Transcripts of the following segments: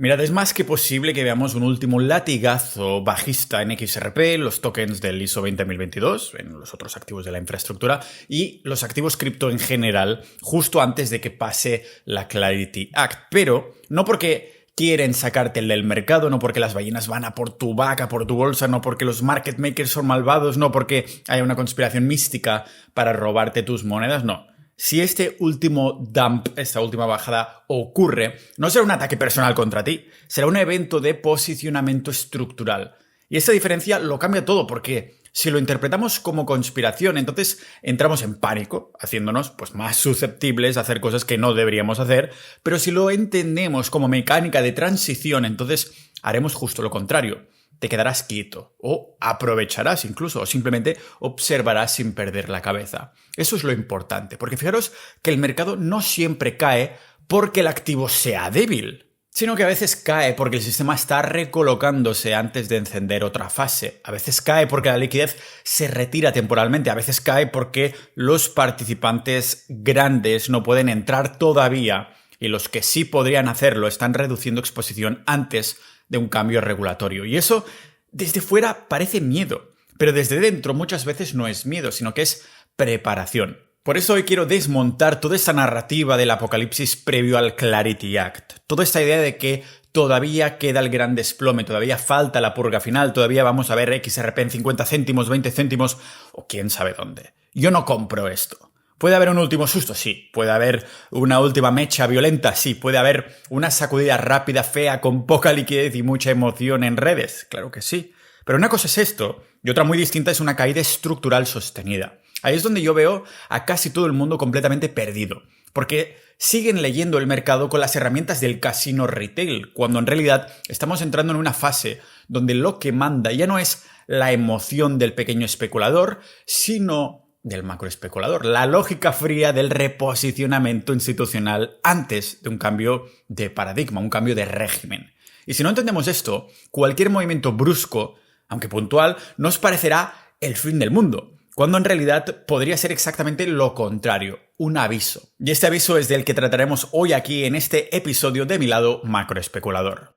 Mirad, es más que posible que veamos un último latigazo bajista en XRP, los tokens del ISO 20022, en los otros activos de la infraestructura y los activos cripto en general, justo antes de que pase la Clarity Act. Pero no porque quieren sacarte del mercado, no porque las ballenas van a por tu vaca, por tu bolsa, no porque los market makers son malvados, no porque haya una conspiración mística para robarte tus monedas, no. Si este último dump, esta última bajada ocurre, no será un ataque personal contra ti, será un evento de posicionamiento estructural. Y esta diferencia lo cambia todo, porque si lo interpretamos como conspiración, entonces entramos en pánico, haciéndonos más susceptibles a hacer cosas que no deberíamos hacer, pero si lo entendemos como mecánica de transición, entonces haremos justo lo contrario. Te quedarás quieto, o aprovecharás incluso, o simplemente observarás sin perder la cabeza. Eso es lo importante, porque fijaros que el mercado no siempre cae porque el activo sea débil, sino que a veces cae porque el sistema está recolocándose antes de encender otra fase. A veces cae porque la liquidez se retira temporalmente, a veces cae porque los participantes grandes no pueden entrar todavía y los que sí podrían hacerlo están reduciendo exposición antes de un cambio regulatorio. Y eso, desde fuera, parece miedo, pero desde dentro muchas veces no es miedo, sino que es preparación. Por eso hoy quiero desmontar toda esta narrativa del apocalipsis previo al Clarity Act. Toda esta idea de que todavía queda el gran desplome, todavía falta la purga final, todavía vamos a ver XRP en 50 céntimos, 20 céntimos o quién sabe dónde. Yo no compro esto. ¿Puede haber un último susto? Sí. ¿Puede haber una última mecha violenta? Sí. ¿Puede haber una sacudida rápida, fea, con poca liquidez y mucha emoción en redes? Claro que sí. Pero una cosa es esto, y otra muy distinta es una caída estructural sostenida. Ahí es donde yo veo a casi todo el mundo completamente perdido, porque siguen leyendo el mercado con las herramientas del casino retail, cuando en realidad estamos entrando en una fase donde lo que manda ya no es la emoción del pequeño especulador, sino del macroespeculador, la lógica fría del reposicionamiento institucional antes de un cambio de paradigma, un cambio de régimen. Y si no entendemos esto, cualquier movimiento brusco, aunque puntual, nos parecerá el fin del mundo, cuando en realidad podría ser exactamente lo contrario, un aviso. Y este aviso es del que trataremos hoy aquí en este episodio de Mi Lado Macroespeculador.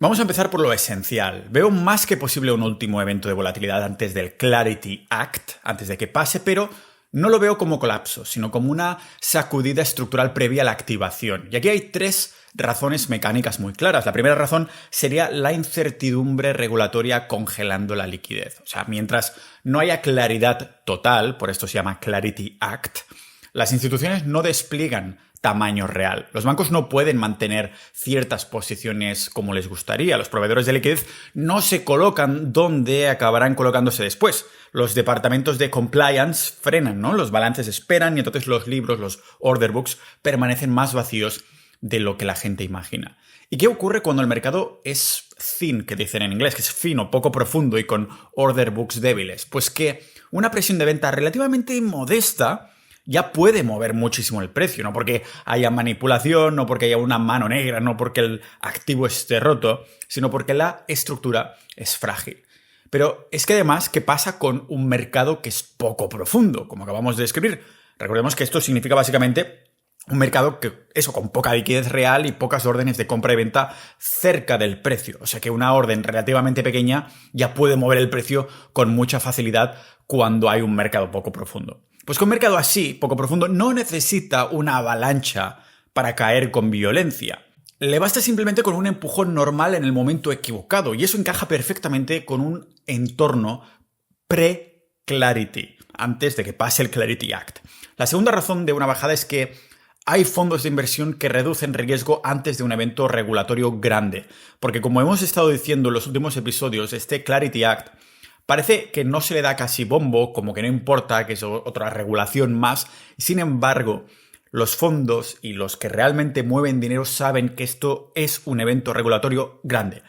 Vamos a empezar por lo esencial. Veo más que posible un último evento de volatilidad antes del Clarity Act, antes de que pase, pero no lo veo como colapso, sino como una sacudida estructural previa a la activación. Y aquí hay tres razones mecánicas muy claras. La primera razón sería la incertidumbre regulatoria congelando la liquidez. O sea, mientras no haya claridad total, por esto se llama Clarity Act, las instituciones no despliegan tamaño real. Los bancos no pueden mantener ciertas posiciones como les gustaría. Los proveedores de liquidez no se colocan donde acabarán colocándose después. Los departamentos de compliance frenan, ¿no? Los balances esperan y entonces los libros, los order books, permanecen más vacíos de lo que la gente imagina. ¿Y qué ocurre cuando el mercado es thin, que dicen en inglés, que es fino, poco profundo y con order books débiles? Pues que una presión de venta relativamente modesta ya puede mover muchísimo el precio, no porque haya manipulación, no porque haya una mano negra, no porque el activo esté roto, sino porque la estructura es frágil. Pero es que además, ¿qué pasa con un mercado que es poco profundo, como acabamos de describir? Recordemos que esto significa básicamente un mercado con poca liquidez real y pocas órdenes de compra y venta cerca del precio. O sea que una orden relativamente pequeña ya puede mover el precio con mucha facilidad cuando hay un mercado poco profundo. Pues que un mercado así, poco profundo, no necesita una avalancha para caer con violencia. Le basta simplemente con un empujón normal en el momento equivocado, y eso encaja perfectamente con un entorno pre-Clarity, antes de que pase el Clarity Act. La segunda razón de una bajada es que hay fondos de inversión que reducen riesgo antes de un evento regulatorio grande, porque como hemos estado diciendo en los últimos episodios, este Clarity Act parece que no se le da casi bombo, como que no importa, que es otra regulación más. Sin embargo, los fondos y los que realmente mueven dinero saben que esto es un evento regulatorio grande.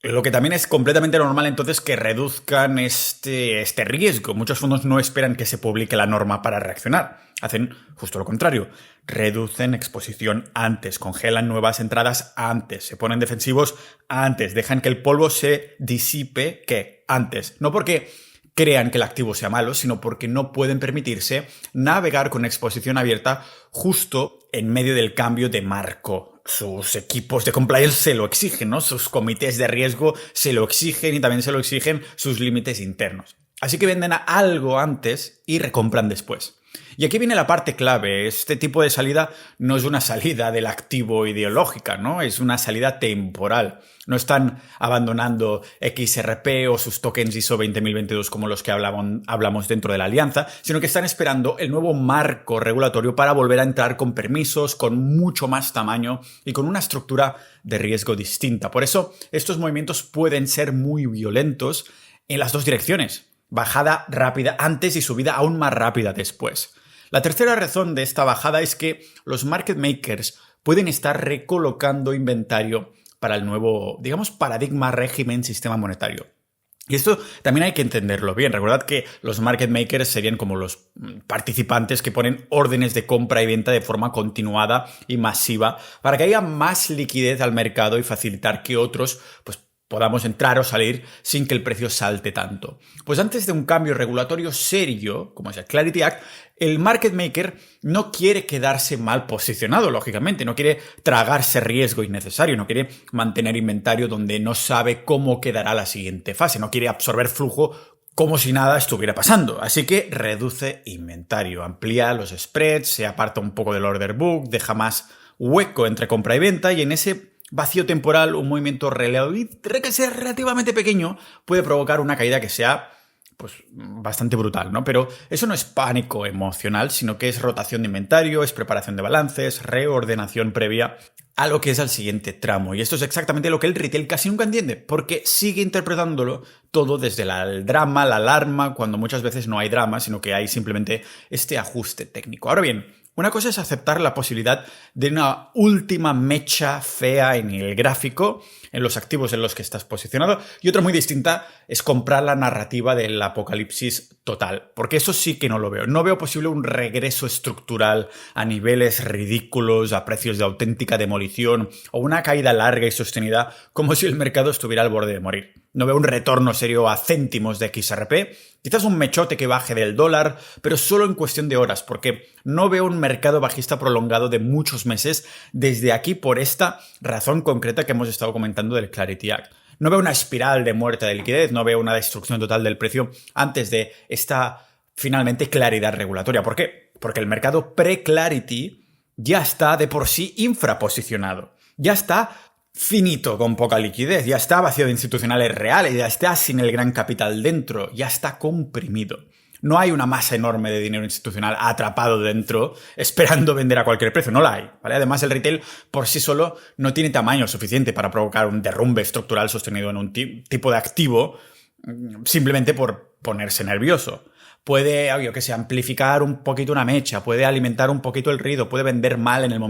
Lo que también es completamente normal entonces que reduzcan este riesgo. Muchos fondos no esperan que se publique la norma para reaccionar. Hacen justo lo contrario. Reducen exposición antes, congelan nuevas entradas antes, se ponen defensivos antes, dejan que el polvo se disipe antes. No porque crean que el activo sea malo, sino porque no pueden permitirse navegar con exposición abierta justo en medio del cambio de marco. Sus equipos de compliance se lo exigen, ¿no? Sus comités de riesgo se lo exigen y también se lo exigen sus límites internos. Así que venden algo antes y recompran después. Y aquí viene la parte clave. Este tipo de salida no es una salida del activo ideológica, ¿no? Es una salida temporal. No están abandonando XRP o sus tokens ISO 20022 como los que hablamos dentro de la alianza, sino que están esperando el nuevo marco regulatorio para volver a entrar con permisos, con mucho más tamaño y con una estructura de riesgo distinta. Por eso, estos movimientos pueden ser muy violentos en las dos direcciones. Bajada rápida antes y subida aún más rápida después. La tercera razón de esta bajada es que los market makers pueden estar recolocando inventario para el nuevo, digamos, paradigma, régimen, sistema monetario. Y esto también hay que entenderlo bien. Recordad que los market makers serían como los participantes que ponen órdenes de compra y venta de forma continuada y masiva para que haya más liquidez al mercado y facilitar que otros podamos entrar o salir sin que el precio salte tanto. Pues antes de un cambio regulatorio serio, como es el Clarity Act, el market maker no quiere quedarse mal posicionado, lógicamente, no quiere tragarse riesgo innecesario, no quiere mantener inventario donde no sabe cómo quedará la siguiente fase, no quiere absorber flujo como si nada estuviera pasando. Así que reduce inventario, amplía los spreads, se aparta un poco del order book, deja más hueco entre compra y venta y en ese vacío temporal, un movimiento que sea relativamente pequeño puede provocar una caída que sea bastante brutal, ¿no? Pero eso no es pánico emocional, sino que es rotación de inventario, es preparación de balances, reordenación previa a lo que es el siguiente tramo. Y esto es exactamente lo que el retail casi nunca entiende, porque sigue interpretándolo todo desde el drama, la alarma, cuando muchas veces no hay drama, sino que hay simplemente este ajuste técnico. Ahora bien, una cosa es aceptar la posibilidad de una última mecha fea en el gráfico, en los activos en los que estás posicionado, y otra muy distinta es comprar la narrativa del apocalipsis total, porque eso sí que no lo veo. No veo posible un regreso estructural a niveles ridículos, a precios de auténtica demolición, o una caída larga y sostenida como si el mercado estuviera al borde de morir. No veo un retorno serio a céntimos de XRP, quizás un mechote que baje del dólar, pero solo en cuestión de horas, porque no veo un mercado bajista prolongado de muchos meses desde aquí por esta razón concreta que hemos estado comentando del Clarity Act. No veo una espiral de muerte de liquidez, no veo una destrucción total del precio antes de esta finalmente claridad regulatoria. ¿Por qué? Porque el mercado pre-Clarity ya está de por sí infraposicionado, ya está finito con poca liquidez, ya está vacío de institucionales reales, ya está sin el gran capital dentro, ya está comprimido. No hay una masa enorme de dinero institucional atrapado dentro esperando vender a cualquier precio, no la hay, ¿vale? Además, el retail por sí solo no tiene tamaño suficiente para provocar un derrumbe estructural sostenido en un tipo de activo simplemente por ponerse nervioso. Puede, yo que sé, amplificar un poquito una mecha, puede alimentar un poquito el ruido, puede vender mal en el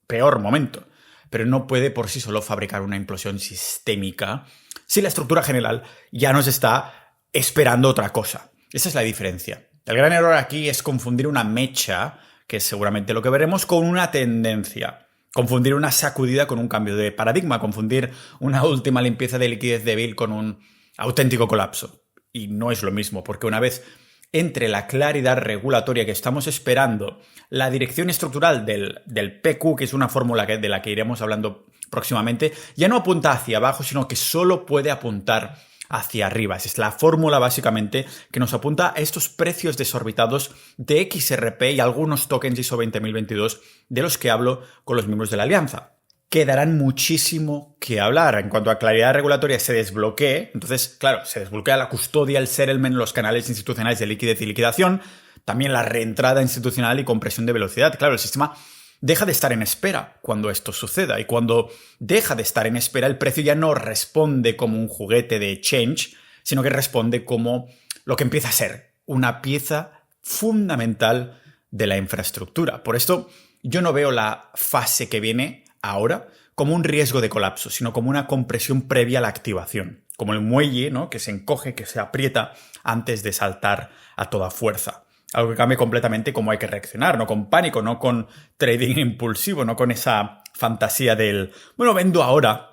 peor momento, pero no puede por sí solo fabricar una implosión sistémica si la estructura general ya nos está esperando otra cosa. Esa es la diferencia. El gran error aquí es confundir una mecha, que es seguramente lo que veremos, con una tendencia. Confundir una sacudida con un cambio de paradigma, confundir una última limpieza de liquidez débil con un auténtico colapso. Y no es lo mismo, porque una vez entre la claridad regulatoria que estamos esperando, la dirección estructural del PQ, que es una fórmula de la que iremos hablando próximamente, ya no apunta hacia abajo, sino que solo puede apuntar hacia arriba. Es la fórmula básicamente que nos apunta a estos precios desorbitados de XRP y algunos tokens ISO 20022 de los que hablo con los miembros de la alianza. Quedarán muchísimo que hablar. En cuanto a claridad regulatoria se desbloquee, entonces, claro, se desbloquea la custodia, el settlement, los canales institucionales de liquidez y liquidación, también la reentrada institucional y compresión de velocidad. Claro, el sistema deja de estar en espera cuando esto suceda, y cuando deja de estar en espera, el precio ya no responde como un juguete de exchange, sino que responde como lo que empieza a ser una pieza fundamental de la infraestructura. Por esto, yo no veo la fase que viene ahora como un riesgo de colapso, sino como una compresión previa a la activación, como el muelle, ¿no?, que se encoge, que se aprieta antes de saltar a toda fuerza. Algo que cambia completamente cómo hay que reaccionar, no con pánico, no con trading impulsivo, no con esa fantasía del, bueno, vendo ahora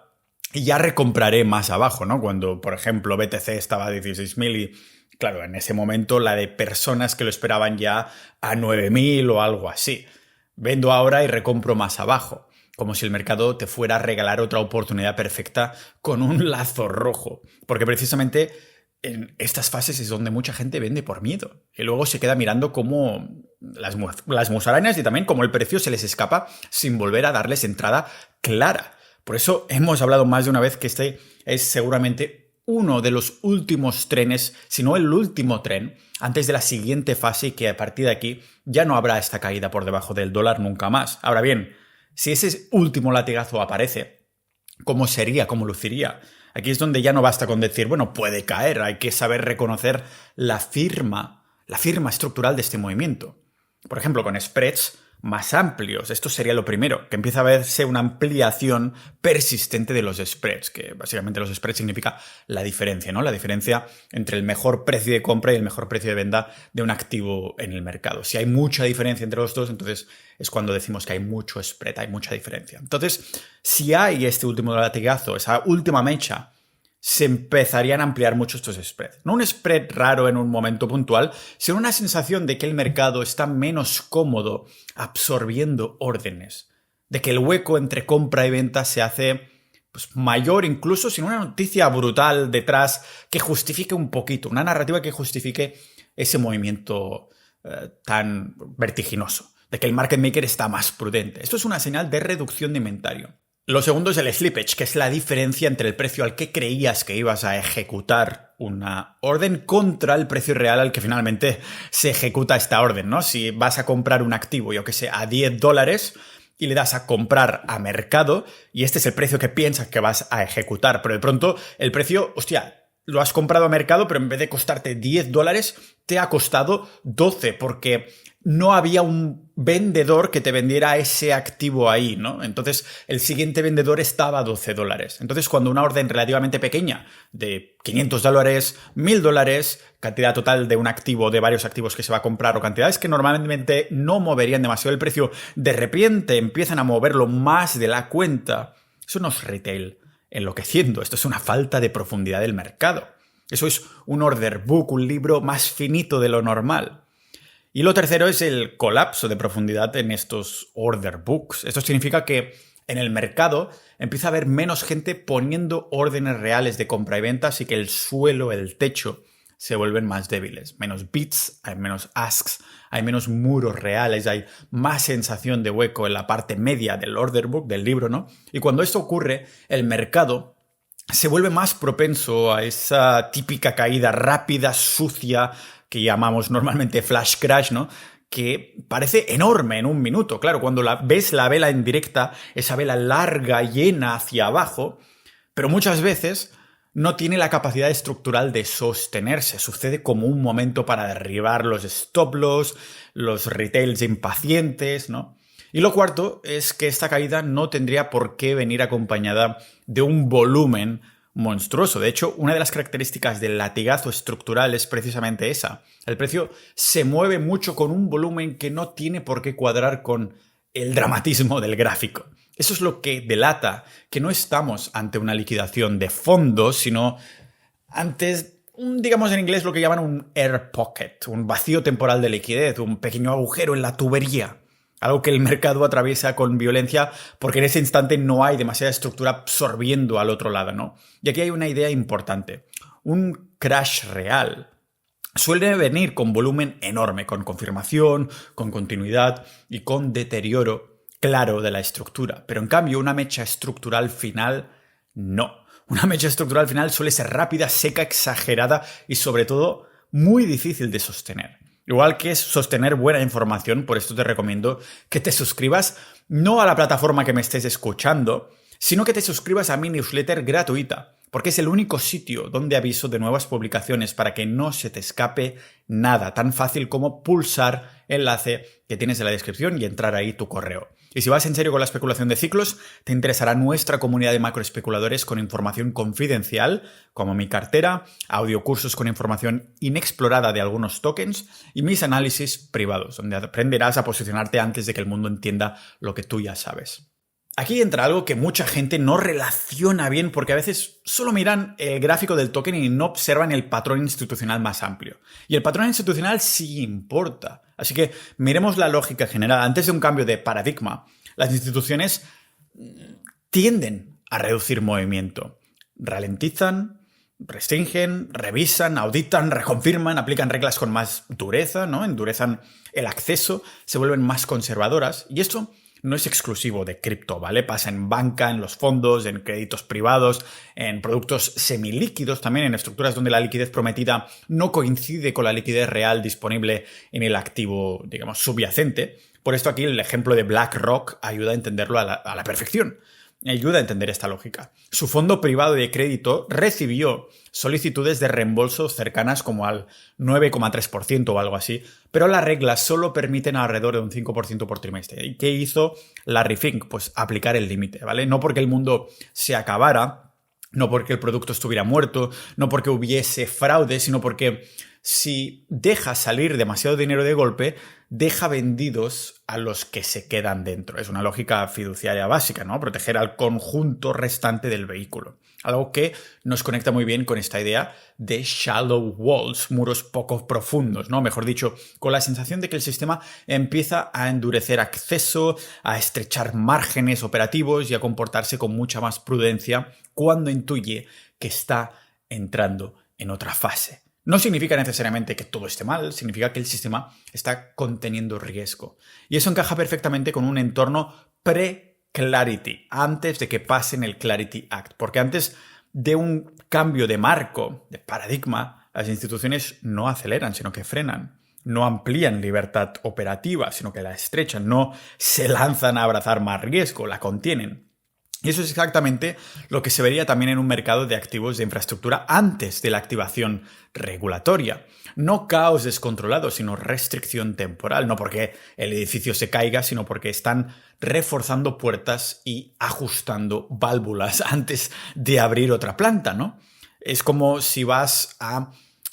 y ya recompraré más abajo, ¿no? Cuando, por ejemplo, BTC estaba a 16.000 y, claro, en ese momento la de personas que lo esperaban ya a 9.000 o algo así. Vendo ahora y recompro más abajo, como si el mercado te fuera a regalar otra oportunidad perfecta con un lazo rojo, porque precisamente en estas fases es donde mucha gente vende por miedo y luego se queda mirando cómo las musarañas y también cómo el precio se les escapa sin volver a darles entrada clara. Por eso hemos hablado más de una vez que este es seguramente uno de los últimos trenes, si no el último tren, antes de la siguiente fase y que a partir de aquí ya no habrá esta caída por debajo del dólar nunca más. Ahora bien, si ese último latigazo aparece, ¿cómo sería? ¿Cómo luciría? Aquí es donde ya no basta con decir, bueno, puede caer, hay que saber reconocer la firma estructural de este movimiento. Por ejemplo, con spreads más amplios. Esto sería lo primero, que empieza a verse una ampliación persistente de los spreads, que básicamente los spreads significa la diferencia, ¿no? La diferencia entre el mejor precio de compra y el mejor precio de venta de un activo en el mercado. Si hay mucha diferencia entre los dos, entonces es cuando decimos que hay mucho spread, hay mucha diferencia. Entonces, si hay este último latigazo, esa última mecha, se empezarían a ampliar mucho estos spreads. No un spread raro en un momento puntual, sino una sensación de que el mercado está menos cómodo absorbiendo órdenes, de que el hueco entre compra y venta se hace mayor, incluso sin una noticia brutal detrás que justifique un poquito, una narrativa que justifique ese movimiento tan vertiginoso, de que el market maker está más prudente. Esto es una señal de reducción de inventario. Lo segundo es el slippage, que es la diferencia entre el precio al que creías que ibas a ejecutar una orden contra el precio real al que finalmente se ejecuta esta orden, ¿no? Si vas a comprar un activo, yo que sé, a $10 y le das a comprar a mercado y este es el precio que piensas que vas a ejecutar, pero de pronto el precio, hostia, lo has comprado a mercado, pero en vez de costarte $10, te ha costado 12 porque no había un vendedor que te vendiera ese activo ahí, ¿no? Entonces, el siguiente vendedor estaba a $12. Entonces, cuando una orden relativamente pequeña de $500, $1.000, cantidad total de un activo, de varios activos que se va a comprar o cantidades que normalmente no moverían demasiado el precio, de repente empiezan a moverlo más de la cuenta. Eso no es retail enloqueciendo, esto es una falta de profundidad del mercado. Eso es un order book, un libro más finito de lo normal. Y lo tercero es el colapso de profundidad en estos order books. Esto significa que en el mercado empieza a haber menos gente poniendo órdenes reales de compra y venta, así que el suelo, el techo, se vuelven más débiles. Menos bids, hay menos asks, hay menos muros reales, hay más sensación de hueco en la parte media del order book, del libro, ¿no? Y cuando esto ocurre, el mercado se vuelve más propenso a esa típica caída rápida, sucia, que llamamos normalmente flash crash, ¿no? Que parece enorme en un minuto. Claro, cuando ves la vela en directa, esa vela larga, llena hacia abajo, pero muchas veces no tiene la capacidad estructural de sostenerse. Sucede como un momento para derribar los stop loss, los retails impacientes, ¿no? Y lo cuarto es que esta caída no tendría por qué venir acompañada de un volumen monstruoso. De hecho, una de las características del latigazo estructural es precisamente esa. El precio se mueve mucho con un volumen que no tiene por qué cuadrar con el dramatismo del gráfico. Eso es lo que delata que no estamos ante una liquidación de fondos, sino antes, digamos en inglés, lo que llaman un air pocket, un vacío temporal de liquidez, un pequeño agujero en la tubería. Algo que el mercado atraviesa con violencia porque en ese instante no hay demasiada estructura absorbiendo al otro lado, ¿no? Y aquí hay una idea importante. Un crash real suele venir con volumen enorme, con confirmación, con continuidad y con deterioro claro de la estructura. Pero en cambio, una mecha estructural final, no. Una mecha estructural final suele ser rápida, seca, exagerada y sobre todo muy difícil de sostener. Igual que es sostener buena información, por esto te recomiendo que te suscribas no a la plataforma que me estés escuchando, sino que te suscribas a mi newsletter gratuita, porque es el único sitio donde aviso de nuevas publicaciones para que no se te escape nada, tan fácil como pulsar el enlace que tienes en la descripción y entrar ahí tu correo. Y si vas en serio con la especulación de ciclos, te interesará nuestra comunidad de macroespeculadores con información confidencial, como mi cartera, audiocursos con información inexplorada de algunos tokens y mis análisis privados, donde aprenderás a posicionarte antes de que el mundo entienda lo que tú ya sabes. Aquí entra algo que mucha gente no relaciona bien porque a veces solo miran el gráfico del token y no observan el patrón institucional más amplio. Y el patrón institucional sí importa. Así que miremos la lógica general. Antes de un cambio de paradigma, las instituciones tienden a reducir movimiento. Ralentizan, restringen, revisan, auditan, reconfirman, aplican reglas con más dureza, ¿no? Endurecen el acceso, se vuelven más conservadoras. Y esto no es exclusivo de cripto, ¿vale? Pasa en banca, en los fondos, en créditos privados, en productos semilíquidos, también en estructuras donde la liquidez prometida no coincide con la liquidez real disponible en el activo, digamos, subyacente. Por esto aquí el ejemplo de BlackRock ayuda a entenderlo a la perfección. Ayuda a entender esta lógica. Su fondo privado de crédito recibió solicitudes de reembolso cercanas como al 9,3% o algo así, pero las reglas solo permiten alrededor de un 5% por trimestre. ¿Y qué hizo Larry Fink? Pues aplicar el límite, ¿vale? No porque el mundo se acabara, no porque el producto estuviera muerto, no porque hubiese fraude, sino porque si deja salir demasiado dinero de golpe, deja vendidos a los que se quedan dentro. Es una lógica fiduciaria básica, ¿no? Proteger al conjunto restante del vehículo. Algo que nos conecta muy bien con esta idea de shallow walls, muros poco profundos, ¿no? Mejor dicho, con la sensación de que el sistema empieza a endurecer acceso, a estrechar márgenes operativos y a comportarse con mucha más prudencia cuando intuye que está entrando en otra fase. No significa necesariamente que todo esté mal, significa que el sistema está conteniendo riesgo. Y eso encaja perfectamente con un entorno pre-Clarity, antes de que pasen el Clarity Act. Porque antes de un cambio de marco, de paradigma, las instituciones no aceleran, sino que frenan. No amplían libertad operativa, sino que la estrechan. No se lanzan a abrazar más riesgo, la contienen. Y eso es exactamente lo que se vería también en un mercado de activos de infraestructura antes de la activación regulatoria. No caos descontrolado, sino restricción temporal. No porque el edificio se caiga, sino porque están reforzando puertas y ajustando válvulas antes de abrir otra planta, ¿no? Es como si vas a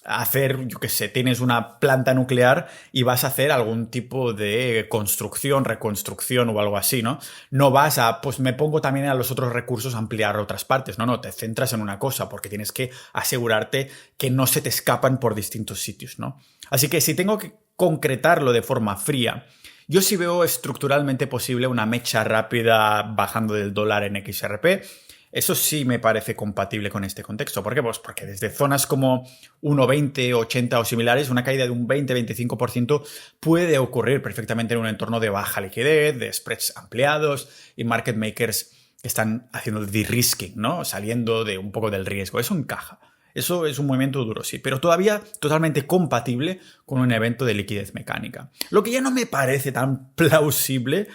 hacer, yo qué sé, tienes una planta nuclear y vas a hacer algún tipo de construcción, reconstrucción o algo así, ¿no? No vas a, pues me pongo también a los otros recursos a ampliar otras partes. No, te centras en una cosa porque tienes que asegurarte que no se te escapan por distintos sitios, ¿no? Así que si tengo que concretarlo de forma fría, yo sí veo estructuralmente posible una mecha rápida bajando del dólar en XRP. Eso sí me parece compatible con este contexto. ¿Por qué? Pues porque desde zonas como 1,20, 80 o similares, una caída de un 20-25% puede ocurrir perfectamente en un entorno de baja liquidez, de spreads ampliados y market makers que están haciendo de-risking, ¿no? Saliendo de un poco del riesgo. Eso encaja. Eso es un movimiento duro, sí, pero todavía totalmente compatible con un evento de liquidez mecánica. Lo que ya no me parece tan plausible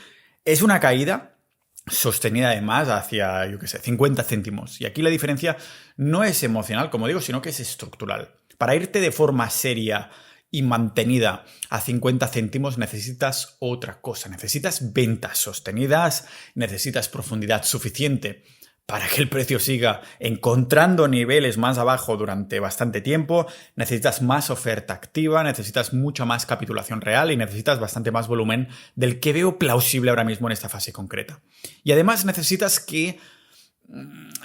es una caída sostenida además hacia, 50 céntimos. Y aquí la diferencia no es emocional, como digo, sino que es estructural. Para irte de forma seria y mantenida a 50 céntimos necesitas otra cosa. Necesitas ventas sostenidas, necesitas profundidad suficiente para que el precio siga encontrando niveles más abajo durante bastante tiempo, necesitas más oferta activa, necesitas mucha más capitulación real y necesitas bastante más volumen del que veo plausible ahora mismo en esta fase concreta. Y además necesitas que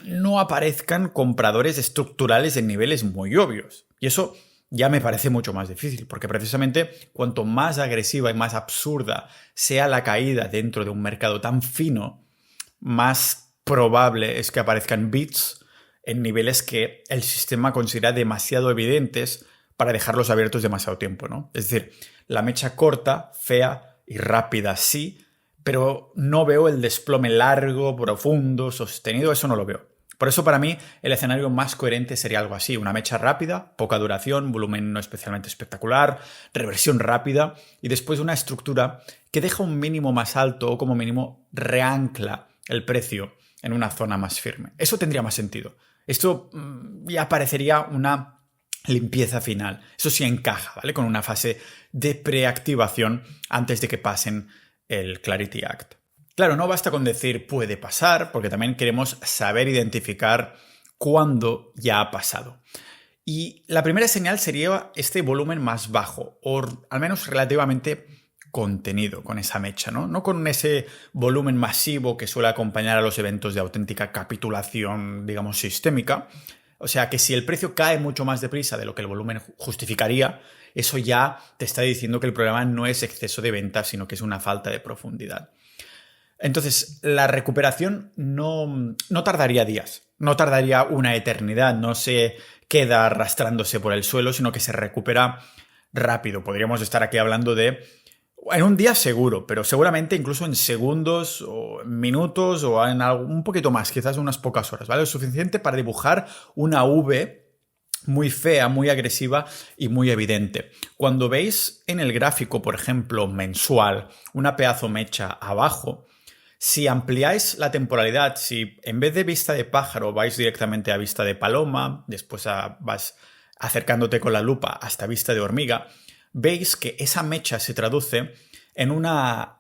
no aparezcan compradores estructurales en niveles muy obvios. Y eso ya me parece mucho más difícil, porque precisamente cuanto más agresiva y más absurda sea la caída dentro de un mercado tan fino, más probable es que aparezcan bits en niveles que el sistema considera demasiado evidentes para dejarlos abiertos demasiado tiempo, ¿no? Es decir, la mecha corta, fea y rápida sí, pero no veo el desplome largo, profundo, sostenido, eso no lo veo. Por eso para mí el escenario más coherente sería algo así, una mecha rápida, poca duración, volumen no especialmente espectacular, reversión rápida y después una estructura que deja un mínimo más alto o como mínimo reancla el precio en una zona más firme. Eso tendría más sentido. Esto ya parecería una limpieza final. Eso sí encaja, ¿vale? Con una fase de preactivación antes de que pasen el Clarity Act. Claro, no basta con decir puede pasar, porque también queremos saber identificar cuándo ya ha pasado. Y la primera señal sería este volumen más bajo, o al menos relativamente contenido con esa mecha, ¿no? No con ese volumen masivo que suele acompañar a los eventos de auténtica capitulación, digamos, sistémica. O sea que si el precio cae mucho más deprisa de lo que el volumen justificaría, eso ya te está diciendo que el problema no es exceso de ventas, sino que es una falta de profundidad. Entonces, la recuperación no tardaría días, no tardaría una eternidad, no se queda arrastrándose por el suelo, sino que se recupera rápido. Podríamos estar aquí hablando de en un día seguro, pero seguramente incluso en segundos o minutos o en un poquito más, quizás unas pocas horas, ¿vale? Lo suficiente para dibujar una V muy fea, muy agresiva y muy evidente. Cuando veis en el gráfico, por ejemplo, mensual, una pedazo mecha abajo, si ampliáis la temporalidad, si en vez de vista de pájaro vais directamente a vista de paloma, después vas acercándote con la lupa hasta vista de hormiga, veis que esa mecha se traduce en una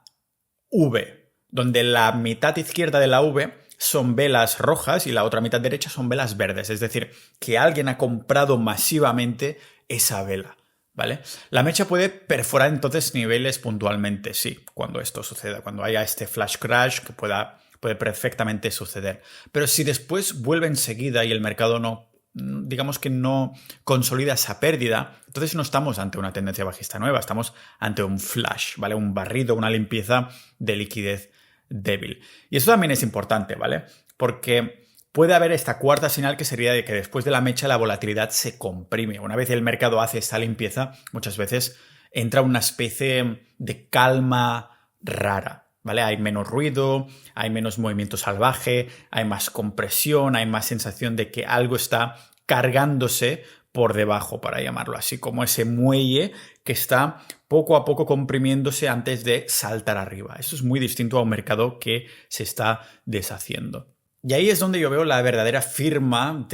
V, donde la mitad izquierda de la V son velas rojas y la otra mitad derecha son velas verdes. Es decir, que alguien ha comprado masivamente esa vela, ¿vale? La mecha puede perforar entonces niveles puntualmente, sí, cuando esto suceda, cuando haya este flash crash que puede perfectamente suceder. Pero si después vuelve enseguida y el mercado digamos que no consolida esa pérdida, entonces no estamos ante una tendencia bajista nueva, estamos ante un flash, ¿vale? Un barrido, una limpieza de liquidez débil. Y eso también es importante, ¿vale? Porque puede haber esta cuarta señal que sería de que después de la mecha la volatilidad se comprime. Una vez el mercado hace esta limpieza, muchas veces entra una especie de calma rara, ¿vale? Hay menos ruido, hay menos movimiento salvaje, hay más compresión, hay más sensación de que algo está cargándose por debajo, para llamarlo así, como ese muelle que está poco a poco comprimiéndose antes de saltar arriba. Eso es muy distinto a un mercado que se está deshaciendo. Y ahí es donde yo veo la verdadera firma,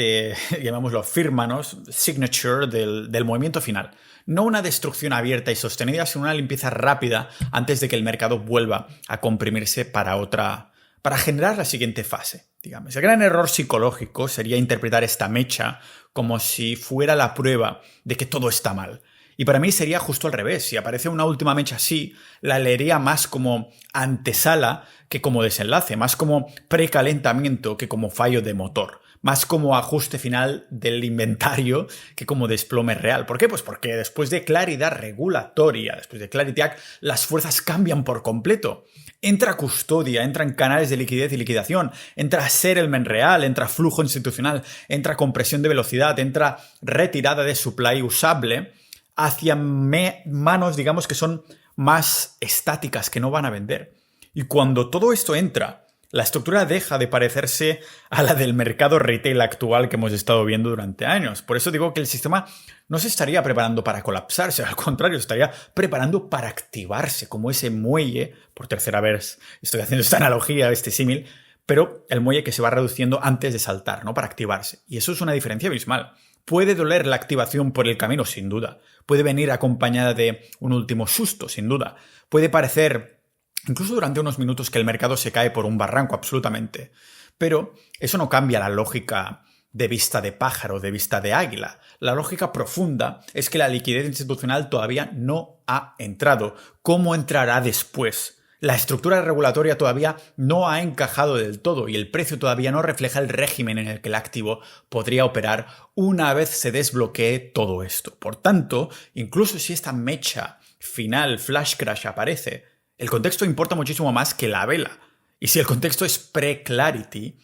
llamémoslo firmanos, signature del movimiento final. No una destrucción abierta y sostenida, sino una limpieza rápida antes de que el mercado vuelva a comprimirse para generar la siguiente fase, digamos. El gran error psicológico sería interpretar esta mecha como si fuera la prueba de que todo está mal. Y para mí sería justo al revés. Si aparece una última mecha así, la leería más como antesala que como desenlace, más como precalentamiento que como fallo de motor, más como ajuste final del inventario que como desplome real. ¿Por qué? Pues porque después de claridad regulatoria, después de Clarity Act, las fuerzas cambian por completo. Entra custodia, entran canales de liquidez y liquidación, entra settlement real, entra flujo institucional, entra compresión de velocidad, entra retirada de supply usable hacia manos, digamos, que son más estáticas, que no van a vender. Y cuando todo esto entra, la estructura deja de parecerse a la del mercado retail actual que hemos estado viendo durante años. Por eso digo que el sistema no se estaría preparando para colapsarse, al contrario, se estaría preparando para activarse, como ese muelle, por tercera vez estoy haciendo esta analogía, este símil, pero el muelle que se va reduciendo antes de saltar, ¿no? Para activarse. Y eso es una diferencia abismal. Puede doler la activación por el camino, sin duda. Puede venir acompañada de un último susto, sin duda. Puede parecer, incluso durante unos minutos, que el mercado se cae por un barranco, absolutamente. Pero eso no cambia la lógica de vista de pájaro, de vista de águila. La lógica profunda es que la liquidez institucional todavía no ha entrado. ¿Cómo entrará después? La estructura regulatoria todavía no ha encajado del todo y el precio todavía no refleja el régimen en el que el activo podría operar una vez se desbloquee todo esto. Por tanto, incluso si esta mecha final, flash crash, aparece, el contexto importa muchísimo más que la vela. Y si el contexto es pre-clarity,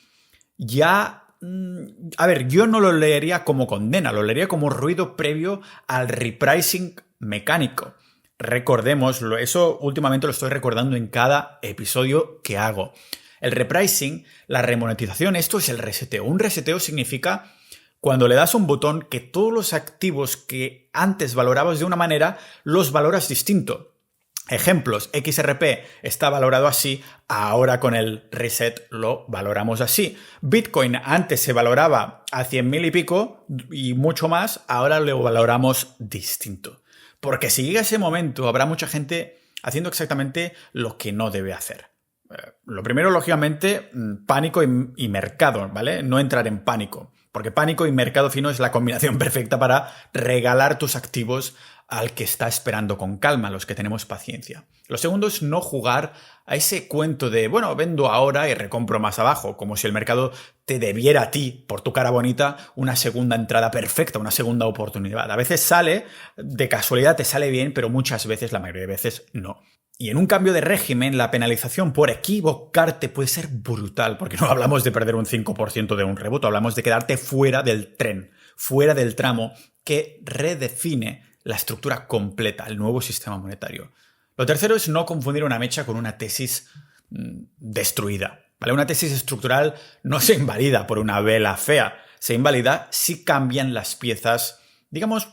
ya... A ver, yo no lo leería como condena, lo leería como ruido previo al repricing mecánico. Recordemos, eso últimamente lo estoy recordando en cada episodio que hago. El repricing, la remonetización, esto es el reseteo. Un reseteo significa cuando le das un botón que todos los activos que antes valorabas de una manera, los valoras distinto. Ejemplos, XRP está valorado así, ahora con el reset lo valoramos así. Bitcoin antes se valoraba a 100.000 y pico y mucho más, ahora lo valoramos distinto. Porque si llega ese momento, habrá mucha gente haciendo exactamente lo que no debe hacer. Lo primero, lógicamente, pánico y mercado, ¿vale? No entrar en pánico, porque pánico y mercado fino es la combinación perfecta para regalar tus activos al que está esperando con calma, a los que tenemos paciencia. Lo segundo es no jugar a ese cuento de, bueno, vendo ahora y recompro más abajo, como si el mercado te debiera a ti, por tu cara bonita, una segunda entrada perfecta, una segunda oportunidad. A veces sale, de casualidad te sale bien, pero muchas veces, la mayoría de veces, no. Y en un cambio de régimen, la penalización por equivocarte puede ser brutal, porque no hablamos de perder un 5% de un rebote, hablamos de quedarte fuera del tren, fuera del tramo que redefine la estructura completa, el nuevo sistema monetario. Lo tercero es no confundir una mecha con una tesis destruida, ¿vale? Una tesis estructural no se invalida por una vela fea, se invalida si cambian las piezas, digamos,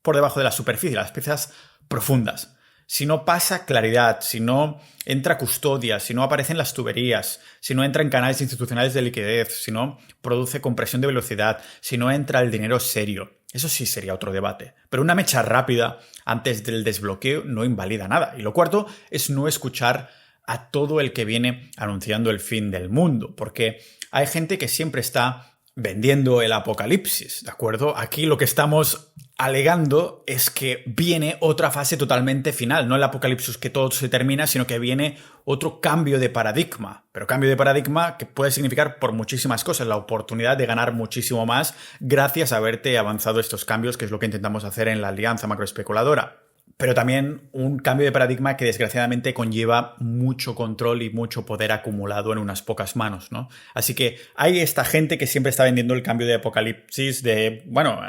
por debajo de la superficie, las piezas profundas. Si no pasa claridad, si no entra custodia, si no aparecen las tuberías, si no entra en canales institucionales de liquidez, si no produce compresión de velocidad, si no entra el dinero serio. Eso sí sería otro debate. Pero una mecha rápida antes del desbloqueo no invalida nada. Y lo cuarto es no escuchar a todo el que viene anunciando el fin del mundo, porque hay gente que siempre está vendiendo el apocalipsis, ¿de acuerdo? Aquí lo que estamos alegando es que viene otra fase totalmente final, no el apocalipsis que todo se termina, sino que viene otro cambio de paradigma. Pero cambio de paradigma que puede significar por muchísimas cosas, la oportunidad de ganar muchísimo más gracias a haberte avanzado estos cambios, que es lo que intentamos hacer en la Alianza Macroespeculadora. Pero también un cambio de paradigma que desgraciadamente conlleva mucho control y mucho poder acumulado en unas pocas manos, ¿no? Así que hay esta gente que siempre está vendiendo el cambio de apocalipsis, de, bueno,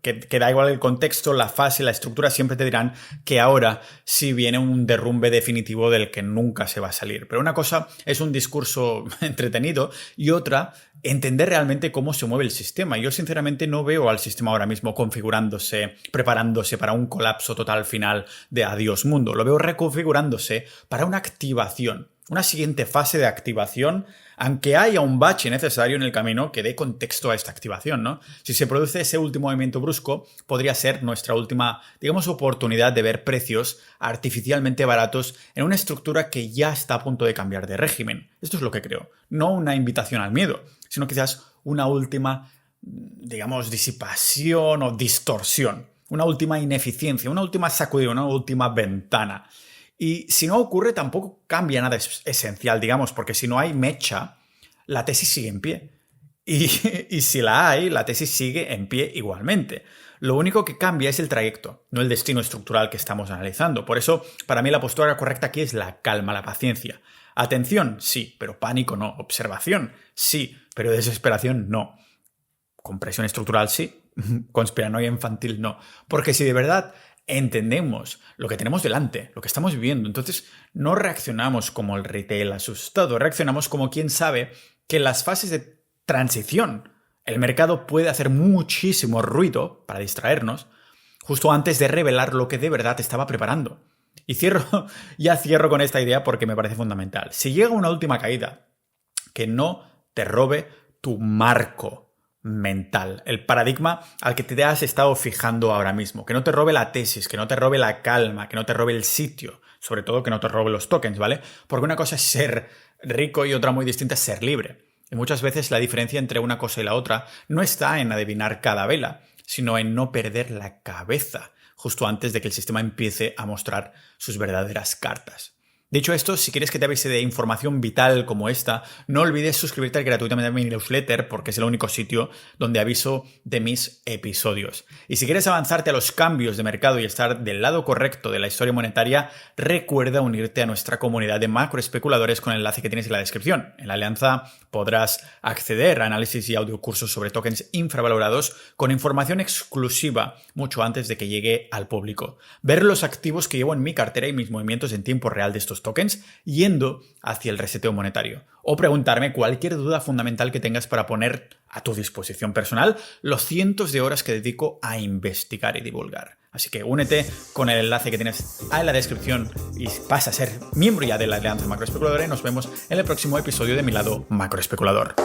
que da igual el contexto, la fase, la estructura, siempre te dirán que ahora sí viene un derrumbe definitivo del que nunca se va a salir. Pero una cosa es un discurso entretenido y otra, entender realmente cómo se mueve el sistema. Yo sinceramente no veo al sistema ahora mismo configurándose, preparándose para un colapso total final de adiós mundo. Lo veo reconfigurándose para una activación, una siguiente fase de activación, aunque haya un bache necesario en el camino que dé contexto a esta activación, ¿no? Si se produce ese último movimiento brusco, podría ser nuestra última, digamos, oportunidad de ver precios artificialmente baratos en una estructura que ya está a punto de cambiar de régimen. Esto es lo que creo. No una invitación al miedo, sino quizás una última, digamos, disipación o distorsión. Una última ineficiencia, una última sacudida, una última ventana. Y si no ocurre, tampoco cambia nada esencial, digamos, porque si no hay mecha, la tesis sigue en pie. Y si la hay, la tesis sigue en pie igualmente. Lo único que cambia es el trayecto, no el destino estructural que estamos analizando. Por eso, para mí la postura correcta aquí es la calma, la paciencia. Atención, sí, pero pánico no. Observación, sí, pero desesperación no. Compresión estructural, sí. Conspiranoia infantil, no. Porque si de verdad entendemos lo que tenemos delante, lo que estamos viviendo, entonces no reaccionamos como el retail asustado, reaccionamos como quien sabe que en las fases de transición el mercado puede hacer muchísimo ruido para distraernos justo antes de revelar lo que de verdad estaba preparando. Y cierro con esta idea porque me parece fundamental. Si llega una última caída, que no te robe tu marco mental, el paradigma al que te has estado fijando ahora mismo, que no te robe la tesis, que no te robe la calma, que no te robe el sitio, sobre todo que no te robe los tokens, ¿vale? Porque una cosa es ser rico y otra muy distinta es ser libre. Y muchas veces la diferencia entre una cosa y la otra no está en adivinar cada vela, sino en no perder la cabeza justo antes de que el sistema empiece a mostrar sus verdaderas cartas. Dicho esto, si quieres que te avise de información vital como esta, no olvides suscribirte gratuitamente a mi newsletter porque es el único sitio donde aviso de mis episodios. Y si quieres avanzarte a los cambios de mercado y estar del lado correcto de la historia monetaria, recuerda unirte a nuestra comunidad de macroespeculadores con el enlace que tienes en la descripción. En la alianza podrás acceder a análisis y audiocursos sobre tokens infravalorados con información exclusiva mucho antes de que llegue al público. Ver los activos que llevo en mi cartera y mis movimientos en tiempo real de estos tokens yendo hacia el reseteo monetario. O preguntarme cualquier duda fundamental que tengas para poner a tu disposición personal los cientos de horas que dedico a investigar y divulgar. Así que únete con el enlace que tienes en la descripción y pasa a ser miembro ya de la Alianza Macroespeculadora y nos vemos en el próximo episodio de Mi Lado Macroespeculador.